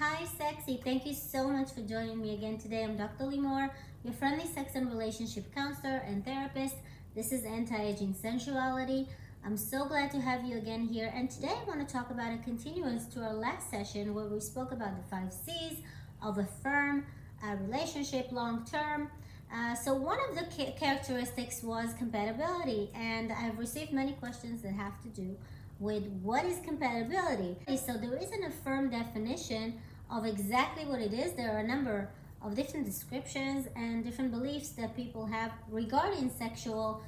Hi, sexy. Thank you so much for joining me again today. I'm Dr. Limor, your friendly sex and relationship counselor and therapist. This is Anti-Aging Sensuality. I'm so glad to have you again here. And today I want to talk about a continuance to our last session where we spoke about the 5 C's of a firm relationship long term. So one of the characteristics was compatibility, and I've received many questions that have to do with what is compatibility. So there isn't a firm definition of exactly what it is. There are a number of different descriptions and different beliefs that people have regarding sexual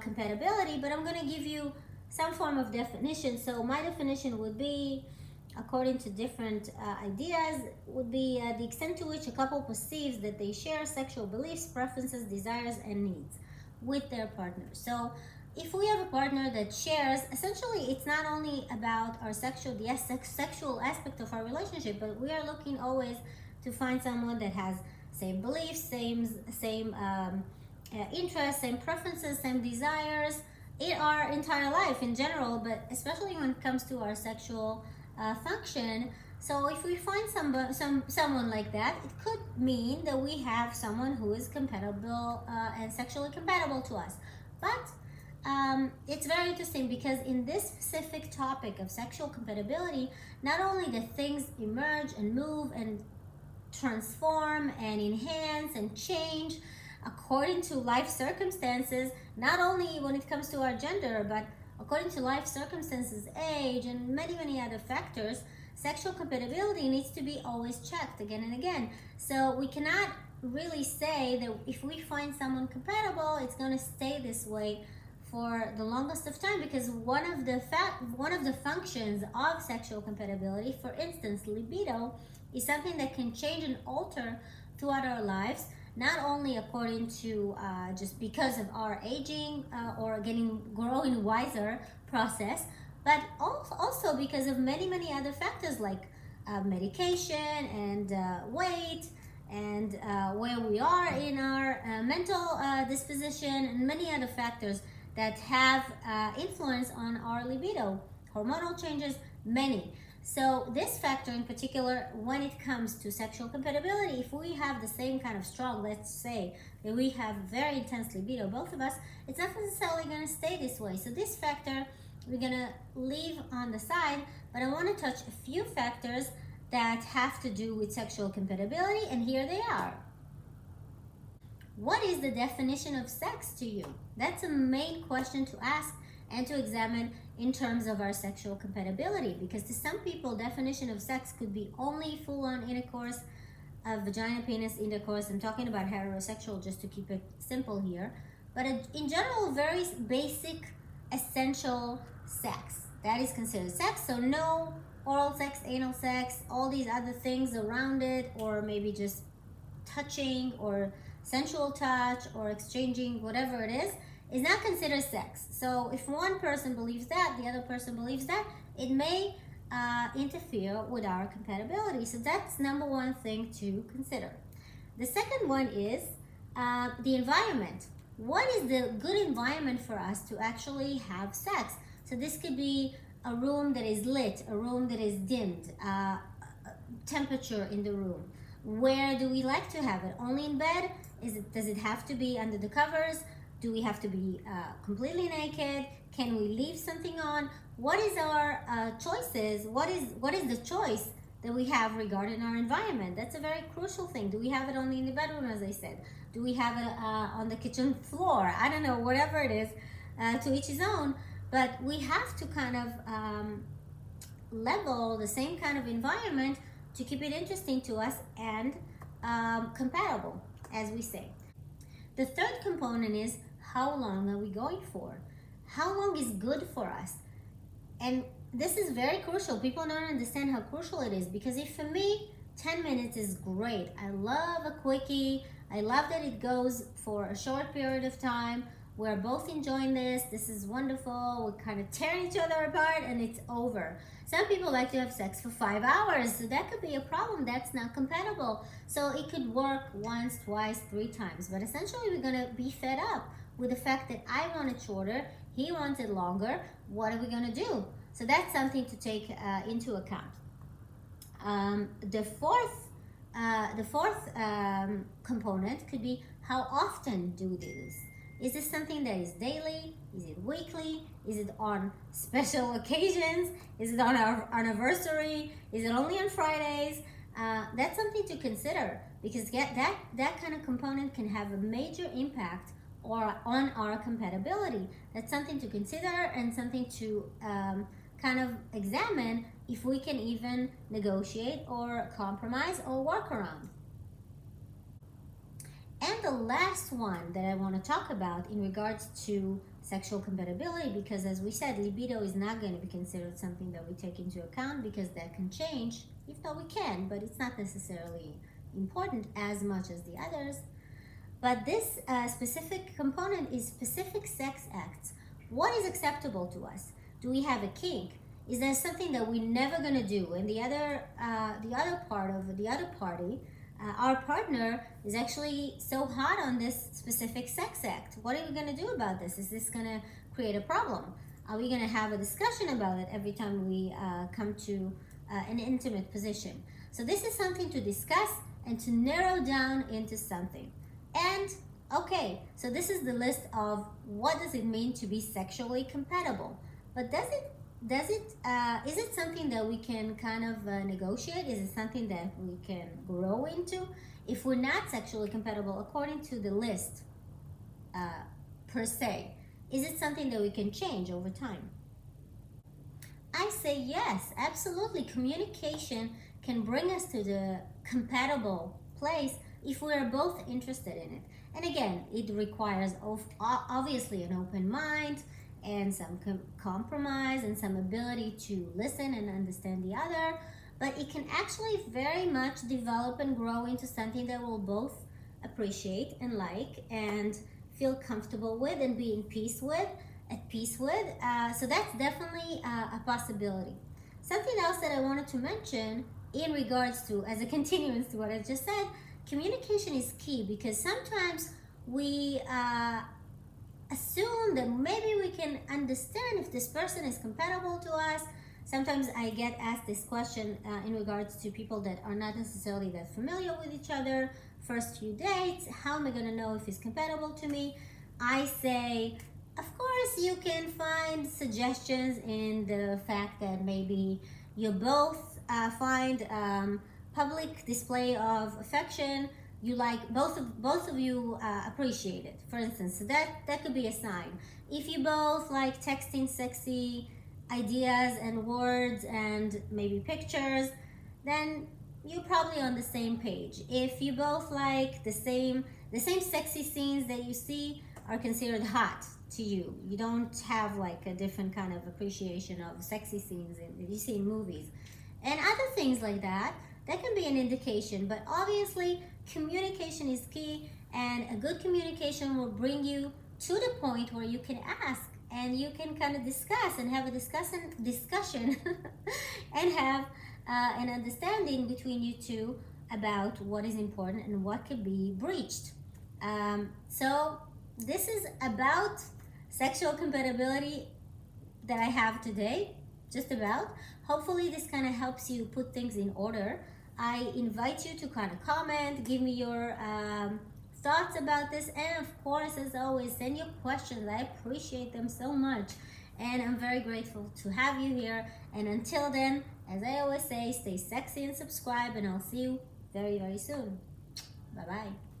compatibility, but I'm going to give you some form of definition. So my definition would be, according to different ideas, would be the extent to which a couple perceives that they share sexual beliefs, preferences, desires, and needs with their partner. So if we have a partner that shares, essentially it's not only about our sexual aspect of our relationship, but we are looking always to find someone that has same beliefs, same interests, same preferences, same desires in our entire life in general, but especially when it comes to our sexual function. So if we find someone like that, it could mean that we have someone who is compatible and sexually compatible to us. But it's very interesting because in this specific topic of sexual compatibility, not only the things emerge and move and transform and enhance and change according to life circumstances, not only when it comes to our gender, but according to life circumstances, age, and many other factors, sexual compatibility needs to be always checked again and again. So we cannot really say that if we find someone compatible, it's going to stay this way for the longest of time, because one of the functions of sexual compatibility, for instance, libido, is something that can change and alter throughout our lives, not only according to just because of our aging or growing wiser process, but also because of many other factors like medication and weight and where we are in our mental disposition and many other factors that have influence on our libido, hormonal changes, many. So this factor in particular, when it comes to sexual compatibility, if we have the same kind of strong, let's say that we have very intense libido, both of us, it's not necessarily going to stay this way. So this factor we're going to leave on the side, but I want to touch a few factors that have to do with sexual compatibility, and here they are. What is the definition of sex to you? That's a main question to ask and to examine in terms of our sexual compatibility, because to some people, definition of sex could be only full-on intercourse, vagina penis intercourse. I'm talking about heterosexual just to keep it simple here, but in general, very basic, essential sex, that is considered sex. So no oral sex, anal sex, all these other things around it, or maybe just touching or sensual touch or exchanging whatever it is not considered sex. So if one person believes that, the other person believes that, it may interfere with our compatibility. So that's number one thing to consider. The second one is the environment. What is the good environment for us to actually have sex? So this could be a room that is lit, a room that is dimmed, temperature in the room. Where do we like to have it? Only in bed? Does it have to be under the covers? Do we have to be completely naked? Can we leave something on? What is our choices? What is the choice that we have regarding our environment? That's a very crucial thing. Do we have it only in the bedroom, as I said? Do we have it on the kitchen floor? I don't know, whatever it is, to each his own. But we have to kind of level the same kind of environment to keep it interesting to us and compatible, as we say. The third component is, how long are we going for? How long is good for us? And this is very crucial. People don't understand how crucial it is, because if for me 10 minutes is great, I love a quickie, I love that it goes for a short period of time, we're both enjoying this is wonderful, we're kind of tearing each other apart and it's over. Some people like to have sex for 5 hours, so that could be a problem. That's not compatible. So it could work once, twice, 3 times, but essentially we're going to be fed up with the fact that I want it shorter, he wants it longer. What are we going to do? So that's something to take into account. The fourth component could be how often do we do this? Is this something that is daily? Is it weekly? Is it on special occasions? Is it on our anniversary? Is it only on Fridays? That's something to consider, because that kind of component can have a major impact or on our compatibility. That's something to consider and something to kind of examine if we can even negotiate or compromise or work around. And the last one that I want to talk about in regards to sexual compatibility, because as we said, libido is not going to be considered something that we take into account, because that can change, if though we can, but it's not necessarily important as much as the others. But this specific component is specific sex acts. What is acceptable to us? Do we have a kink? Is there something that we're never gonna do? And the other part of the other party, our partner, is actually so hot on this specific sex act. What are we gonna do about this? Is this gonna create a problem? Are we gonna have a discussion about it every time we come to an intimate position? So this is something to discuss and to narrow down into something. And okay, so this is the list of what does it mean to be sexually compatible. But is it something that we can kind of negotiate? Is it something that we can grow into? If we're not sexually compatible according to the list per se, is it something that we can change over time? I say yes, absolutely. Communication can bring us to the compatible place if we are both interested in it. And again, it requires obviously an open mind and some compromise and some ability to listen and understand the other. But it can actually very much develop and grow into something that we'll both appreciate and like and feel comfortable with and be at peace with. So that's definitely a possibility. Something else that I wanted to mention in regards to, as a continuance to what I just said, communication is key, because sometimes we assume that maybe we can understand if this person is compatible to us. Sometimes I get asked this question in regards to people that are not necessarily that familiar with each other. First few dates, how am I going to know if he's compatible to me? I say, of course, you can find suggestions in the fact that maybe you both find public display of affection. You like both of you appreciate it, for instance. So that could be a sign. If you both like texting sexy ideas and words and maybe pictures, then you're probably on the same page. If you both like the same sexy scenes that you see are considered hot to you, you don't have like a different kind of appreciation of sexy scenes that you see in movies and other things like that, that can be an indication. But obviously communication is key, and a good communication will bring you to the point where you can ask and you can kind of discuss and have a discussion and have an understanding between you two about what is important and what could be breached. So this is about sexual compatibility that I have today, just about. Hopefully this kind of helps you put things in order. I invite you to kind of comment, give me your thoughts about this, and of course, as always, send your questions. I appreciate them so much, and I'm very grateful to have you here. And until then, as I always say, stay sexy and subscribe, and I'll see you very, very soon. Bye-bye.